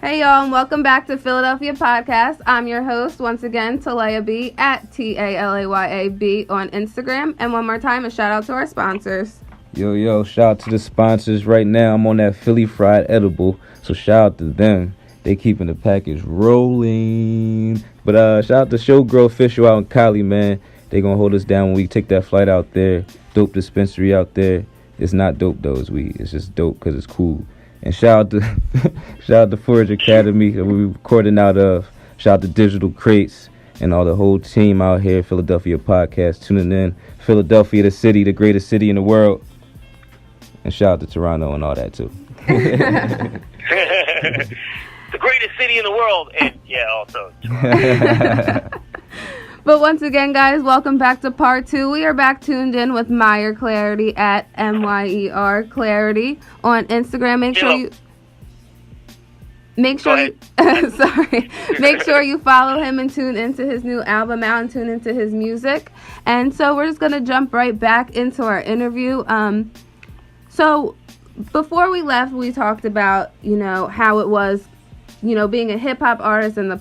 Hey y'all, and welcome back to Philadelphia Podcast. I'm your host, once again, Talaya B, at TALAYA on Instagram. And one more time, a shout out to our sponsors. Yo, shout out to the sponsors. Right now, I'm on that PHILLYPHRIED edible, so shout out to them. They keeping the package rolling. But shout out to SHOWGROW.OFFICIAL out in Cali, man. They gonna hold us down when we take that flight out there. Dope dispensary out there. It's not dope though, it's weed. It's just dope because it's cool. And shout out to Forge Academy that we recording out of. Shout out to Digital Crates and all the whole team out here, Philadelphia Podcast, tuning in. Philadelphia, the city, the greatest city in the world. And shout out to Toronto and all that too. The greatest city in the world, and also Toronto. But once again, guys, welcome back to part 2. We are back tuned in with Meyer Clarity at MYER Clarity on Instagram. Make sure you follow him and tune into his new album out and tune into his music. And so we're just gonna jump right back into our interview. So before we left, we talked about how it was, being a hip hop artist in the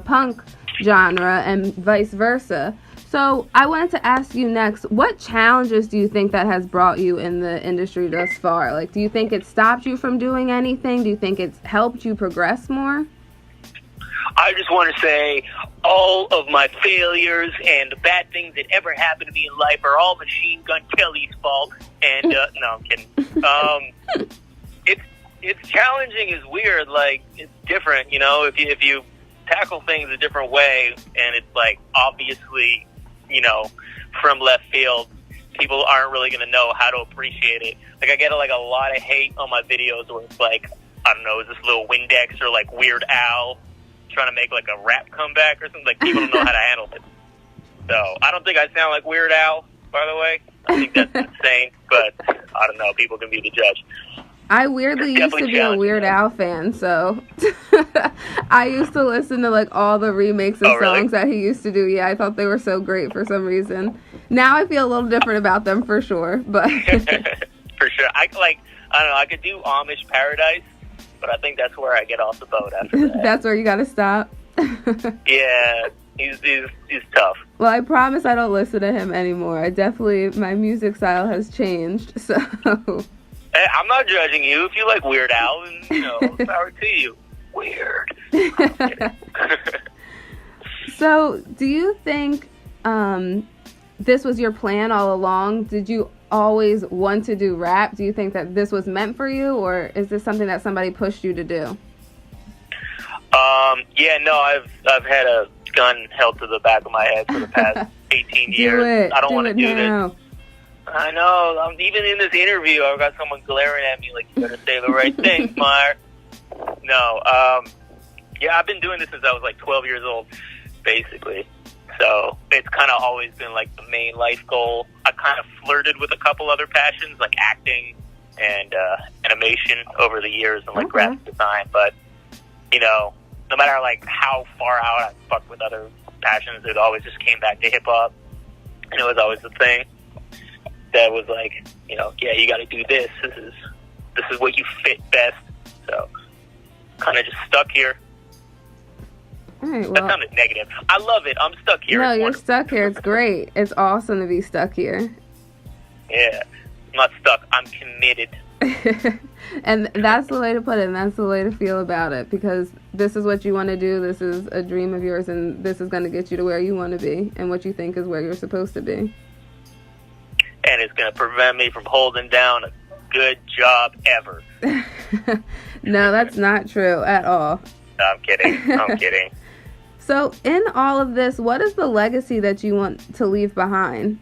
punk genre and vice versa. So I wanted to ask you next, what challenges do you think that has brought you in the industry thus far? Like, do you think it stopped you from doing anything? Do you think it's helped you progress more? I just want to say all of my failures and the bad things that ever happened to me in life are all Machine Gun Kelly's fault. And no, I'm kidding. It's challenging. It's weird. Like, it's different. If you tackle things a different way, and it's like obviously, from left field, people aren't really going to know how to appreciate it. Like, I get a lot of hate on my videos where it's like, I don't know, is this little Windex or like Weird Al trying to make like a rap comeback or something? Like, people don't know how to handle it. So I don't think I sound like Weird Al, by the way. I think that's insane, but I don't know. People can be the judge. I weirdly used to be a Weird Al fan, so I used to listen to like all the remakes of songs that he used to do. Yeah, I thought they were so great for some reason. Now I feel a little different about them for sure, but for sure. I don't know, I could do Amish Paradise, but I think that's where I get off the boat after that. That's where you gotta stop. Yeah, he's tough. Well, I promise I don't listen to him anymore. My music style has changed, so. Hey, I'm not judging you. If you like Weird Al, then, power to you. Weird. So, do you think this was your plan all along? Did you always want to do rap? Do you think that this was meant for you, or is this something that somebody pushed you to do? I've had a gun held to the back of my head for the past 18 years. I don't want to do this. I know. Even in this interview, I've got someone glaring at me like, you better say the right thing, Meyer. No. I've been doing this since I was like 12 years old, basically. So it's kind of always been like the main life goal. I kind of flirted with a couple other passions, like acting and animation over the years and like graphic design. But, no matter like how far out I fucked with other passions, it always just came back to hip hop. And it was always the thing that was like, you got to do this. This is what you fit best. So, kind of just stuck here. All right, well, that sounded negative. I love it. I'm stuck here. No, you're stuck here. It's great. It's awesome to be stuck here. Yeah, I'm not stuck. I'm committed. And that's the way to put it, and that's the way to feel about it, because this is what you want to do. This is a dream of yours, and this is going to get you to where you want to be and what you think is where you're supposed to be. And it's going to prevent me from holding down a good job ever. No, that's not true at all. No, I'm kidding. So in all of this, what is the legacy that you want to leave behind?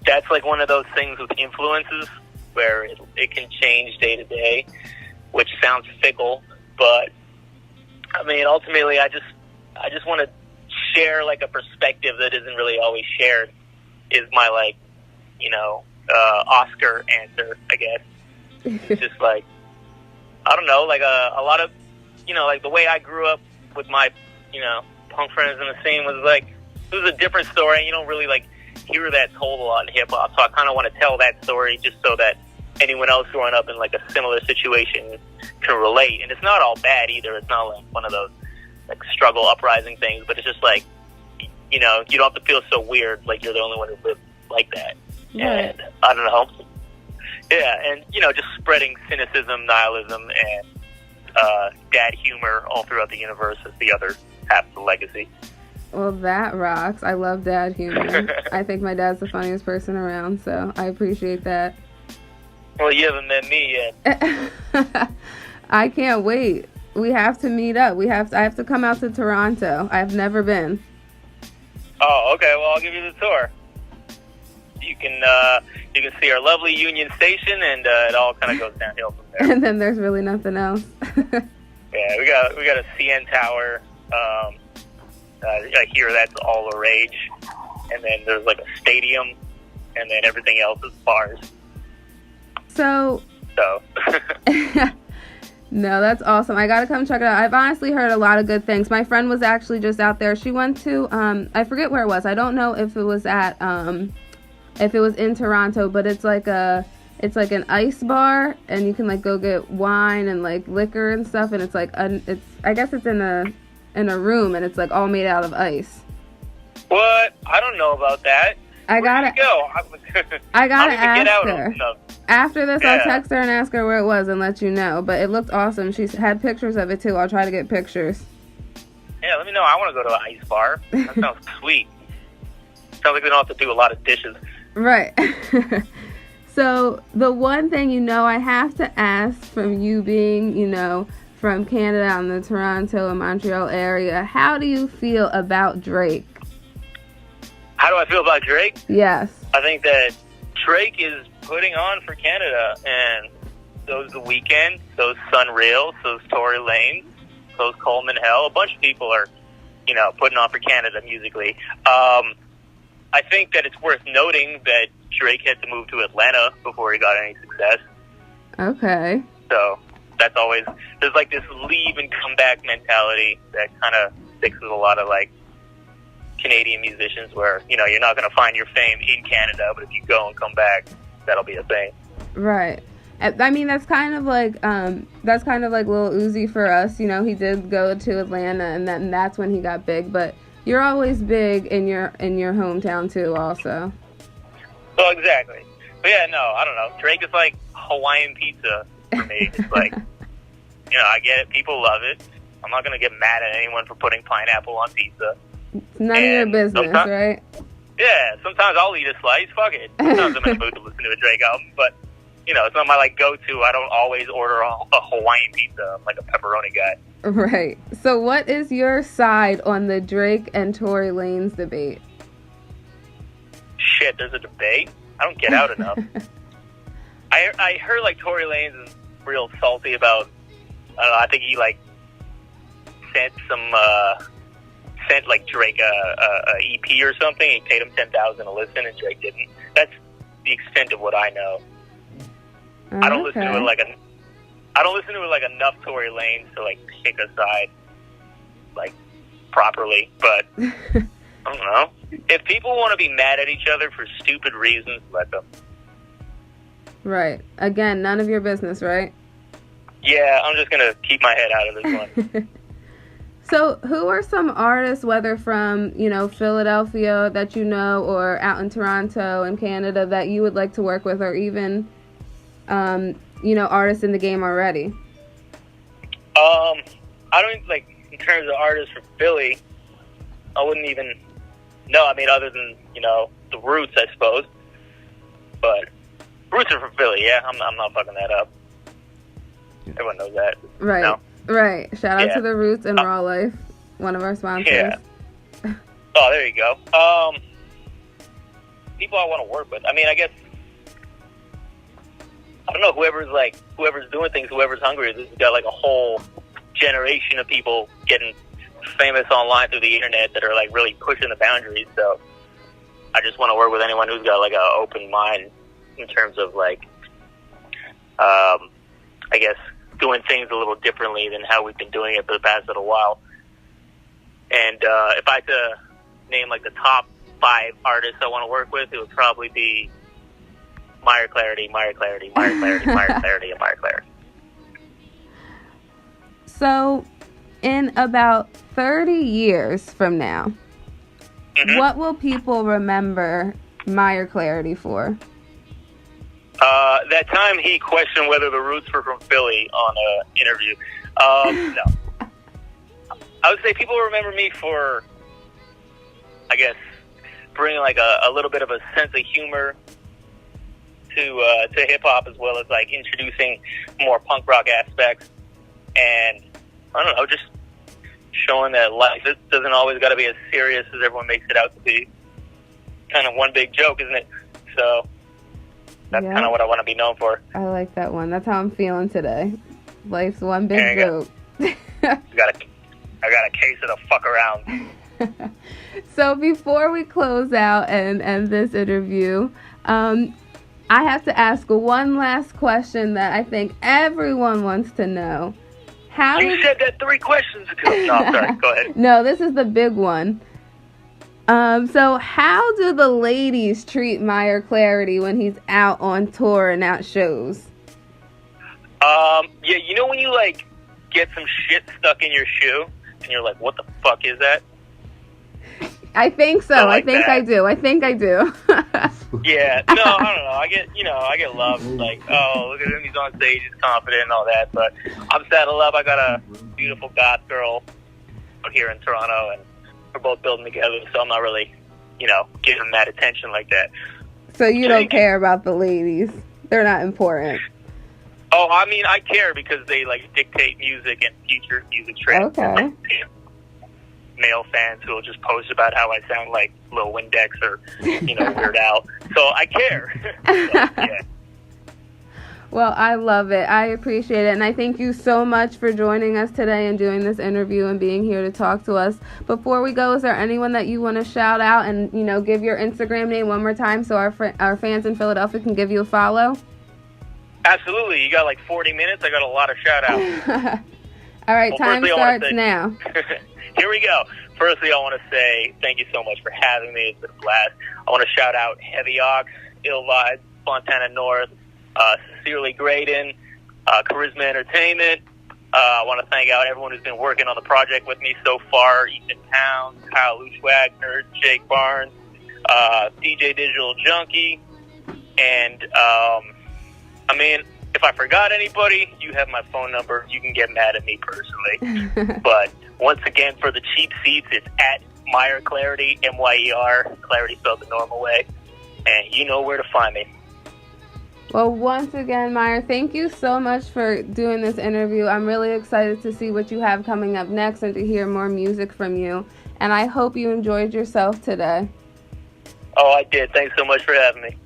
That's like one of those things with influences where it can change day to day, which sounds fickle, but I mean, ultimately I just want to share like a perspective that isn't really always shared, is my Oscar answer, I guess. It's just like, I don't know, like a lot of, like the way I grew up with my, punk friends in the scene was like, it was a different story. You don't really like hear that told a lot in hip hop. So I kind of want to tell that story just so that anyone else growing up in like a similar situation can relate. And it's not all bad either. It's not like one of those like struggle uprising things, but it's just like, you know, you don't have to feel so weird like you're the only one who lives like that. Right. And I don't know. Yeah, and you know, just spreading cynicism, nihilism, and dad humor all throughout the universe is the other half of the legacy. Well, that rocks. I love dad humor. I think my dad's the funniest person around, so I appreciate that. Well, you haven't met me yet. I can't wait. We have to meet up. I have to come out to Toronto. I've never been. Oh, okay. Well, I'll give you the tour. You can see our lovely Union Station, and it all kind of goes downhill from there. And then there's really nothing else. Yeah, we got a CN Tower. I hear that's all the rage, and then there's like a stadium, and then everything else is bars. So. No, that's awesome. I gotta come check it out. I've honestly heard a lot of good things. My friend was actually just out there. She went to I forget where it was. I don't know if it was at if it was in Toronto, but it's like an ice bar, and you can like go get wine and like liquor and stuff, and it's like I guess it's in a room, and it's like all made out of ice. What? I don't know about that. I gotta ask her. After this, I'll text her and ask her where it was and let you know. But it looked awesome. She had pictures of it too. I'll try to get pictures. Yeah, let me know. I want to go to an ice bar. That sounds sweet. Sounds like we don't have to do a lot of dishes. Right. So the one thing, you know, I have to ask, from you being, you know, from Canada and the Toronto and Montreal area, how do you feel about Drake? How do I feel about Drake? Yes. I think that Drake is putting on for Canada, and those The Weeknd, those Sunreal, those Tory Lanez, those Coleman Hell, a bunch of people are, you know, putting on for Canada musically. I think that it's worth noting that Drake had to move to Atlanta before he got any success. Okay. So that's always, there's like this leave and come back mentality that kind of sticks with a lot of like Canadian musicians, where, you know, you're not going to find your fame in Canada, but if you go and come back, that'll be a thing. Right. I mean, that's kind of like Lil Uzi for us. You know, he did go to Atlanta, and that's when he got big. But you're always big in your hometown too, also. Well, exactly. But yeah, no, I don't know. Drake is like Hawaiian pizza for me. It's like, you know, I get it. People love it. I'm not going to get mad at anyone for putting pineapple on pizza. It's none of your business, right? Yeah, sometimes I'll eat a slice. Fuck it. Sometimes I'm in the mood to listen to a Drake album, but, you know, it's not my, like, go-to. I don't always order a Hawaiian pizza. I'm like a pepperoni guy. Right. So what is your side on the Drake and Tory Lanez debate? Shit, there's a debate? I don't get out enough. I heard, like, Tory Lanez is real salty about, I don't know, I think he, like, sent like Drake a EP or something. He paid him $10,000 to listen, and Drake didn't. That's the extent of what I know. I don't listen to it like enough Tory Lanez to like pick a side like properly. But I don't know. If people want to be mad at each other for stupid reasons, let them. Right. Again, none of your business, right? Yeah, I'm just gonna keep my head out of this one. So, who are some artists, whether from, you know, Philadelphia that you know, or out in Toronto and Canada, that you would like to work with, or even, you know, artists in the game already? I don't, like, in terms of artists from Philly, I wouldn't even know. I mean, other than, you know, the Roots, I suppose. But Roots are from Philly, yeah. I'm not fucking that up. Everyone knows that. Right. No? Right. Shout out to the Roots and RAWLIFE, one of our sponsors. Yeah. Oh, there you go. People I want to work with. I mean, I guess, I don't know, whoever's doing things, whoever's hungry. This has got like a whole generation of people getting famous online through the internet that are like really pushing the boundaries. So I just want to work with anyone who's got like an open mind in terms of like, I guess, doing things a little differently than how we've been doing it for the past little while. And if I had to name like the top 5 artists I want to work with, it would probably be Meyer Clarity, Meyer Clarity, Meyer Clarity, Meyer Clarity, and Meyer Clarity. So, in about 30 years from now, what will people remember Meyer Clarity for? That time he questioned whether the Roots were from Philly on an interview. No. I would say people remember me for, I guess, bringing like a little bit of a sense of humor to hip-hop, as well as like introducing more punk rock aspects. And, I don't know, just showing that life doesn't always got to be as serious as everyone makes it out to be. Kind of one big joke, isn't it? So that's kind of what I want to be known for. I like that one. That's how I'm feeling today. Life's one big joke. I got a case of the fuck around. So before we close out and end this interview, I have to ask one last question that I think everyone wants to know. You said that 3 questions ago. No, sorry. Go ahead. No, this is the big one. So how do the ladies treat Meyer Clarity when he's out on tour and out shows? Yeah, you know when you like get some shit stuck in your shoe and you're like, what the fuck is that? I think so. I think I do. Yeah. No, I don't know. I get love. Like, oh, look at him. He's on stage. He's confident and all that. But I'm saddled up. I got a beautiful goth girl out here in Toronto, and we're both building together. So I'm not really, giving them that attention like that. So you don't care about the ladies? They're not important. Oh, I mean, I care because they like dictate music and future music trends. Okay. Male fans who will just post about how I sound like Lil Windex or, Weird Al. So I care. So, yeah. Well, I love it. I appreciate it. And I thank you so much for joining us today and doing this interview and being here to talk to us. Before we go, is there anyone that you want to shout out and, give your Instagram name one more time so our fans in Philadelphia can give you a follow? Absolutely. You got like 40 minutes. I got a lot of shout outs. All right. Time starts now. Here we go. Firstly, I want to say thank you so much for having me. It's been a blast. I want to shout out Heavy Ox, Ill Vibes, Fontana North, Sincerely Graydon, Charisma Entertainment. I want to thank out everyone who's been working on the project with me so far. Ethan Pounds, Kyle Luschwagner, Jake Barnes, DJ Digital Junkie. And, if I forgot anybody, you have my phone number. You can get mad at me personally. But once again, for the cheap seats, it's at Meyer Clarity, Meyer, Clarity spelled the normal way. And you know where to find me. Well, once again, Meyer, thank you so much for doing this interview. I'm really excited to see what you have coming up next and to hear more music from you. And I hope you enjoyed yourself today. Oh, I did. Thanks so much for having me.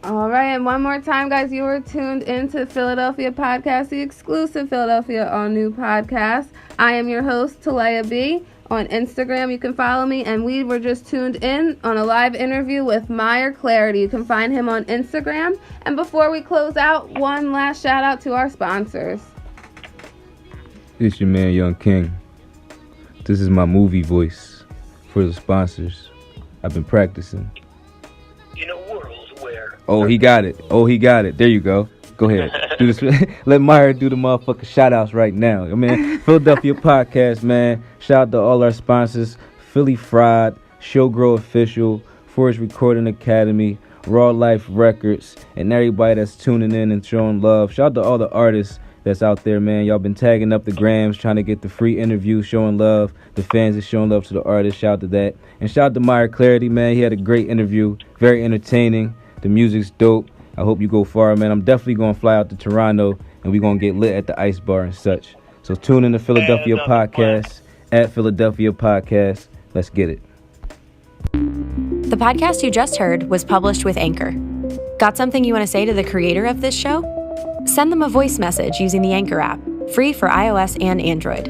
All right, and one more time, guys, you are tuned into Philadelphia Podcast, the exclusive Philadelphia All New podcast. I am your host, Talaya B. On Instagram, you can follow me, and we were just tuned in on a live interview with Meyer Clarity. You can find him on Instagram. And before we close out, one last shout out to our sponsors. It's your man, Young King. This is my movie voice for the sponsors. I've been practicing. In a world where... Oh, he got it. There you go. Go ahead. Do this. Let Meyer do the motherfucking shout-outs right now. Man, Philadelphia Podcast, man. Shout out to all our sponsors. PHILLYPHRIED, SHOWGROW.OFFICIal, Forest Recording Academy, RAWLIFE Records, and everybody that's tuning in and showing love. Shout out to all the artists that's out there, man. Y'all been tagging up the grams, trying to get the free interview, showing love. The fans is showing love to the artists. Shout out to that. And shout out to Meyer Clarity, man. He had a great interview. Very entertaining. The music's dope. I hope you go far, man. I'm definitely going to fly out to Toronto, and we're going to get lit at the Ice Bar and such. So tune in to Philadelphia Podcast, at Philadelphia Podcast. Let's get it. The podcast you just heard was published with Anchor. Got something you want to say to the creator of this show? Send them a voice message using the Anchor app, free for iOS and Android.